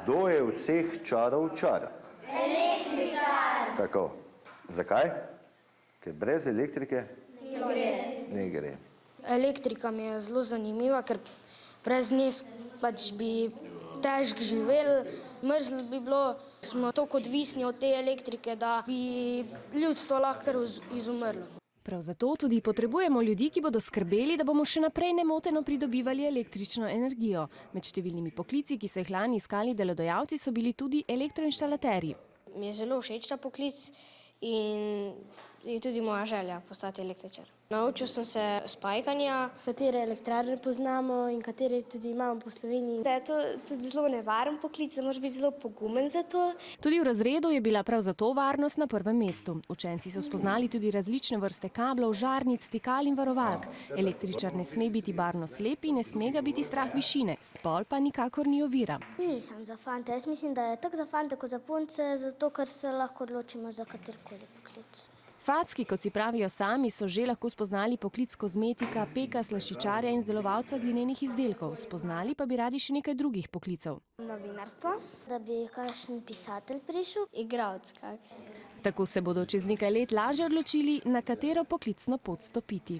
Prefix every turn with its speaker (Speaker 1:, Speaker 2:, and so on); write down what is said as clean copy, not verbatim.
Speaker 1: Kdo je vseh čarov čar?
Speaker 2: Električar.
Speaker 1: Tako. Zakaj? Ker brez elektrike ne gre.
Speaker 3: Elektrika mi je zelo zanimiva, ker brez nje pač bi težko živeli, mrzlo bi bilo, smo toliko odvisni od te elektrike, da bi ljudstvo lahko kar izumrlo.
Speaker 4: Prav zato tudi potrebujemo ljudi, ki bodo skrbeli, da bomo še naprej nemoteno pridobivali električno energijo. Med številnimi poklici, ki so jih lani iskali delodajalci, so bili tudi elektroinštalaterji.
Speaker 3: Mi je zelo všeč ta poklic in je tudi moja želja postati električar. Naučil sem se spajkanja.
Speaker 5: Katere elektrarne poznamo in katere tudi imamo po Sloveniji. Da je to tudi zelo nevaren poklic, da moraš biti zelo pogumen za to.
Speaker 4: Tudi v razredu je bila prav zato varnost na prvem mestu. Učenci so spoznali tudi različne vrste kablov, žarnic, stikal in varovalk. Električar ne sme biti barvno slep in ne sme ga biti strah višine. Spol pa nikakor ni ovira.
Speaker 5: Nisem za fante. Jaz mislim, da je tako za fante kot za punce, zato ker se lahko odločimo za katerikoli poklic.
Speaker 4: Facki, kot si pravijo sami, so že lahko spoznali poklic kozmetika, peka, slaščičarja in izdelovalca glinenih izdelkov. Spoznali pa bi radi še nekaj drugih poklicev.
Speaker 5: Novinarstvo, da bi kakšen pisatelj prišel, igralec kak.
Speaker 4: Tako se bodo čez nekaj let lažje odločili, na katero poklicno pot stopiti.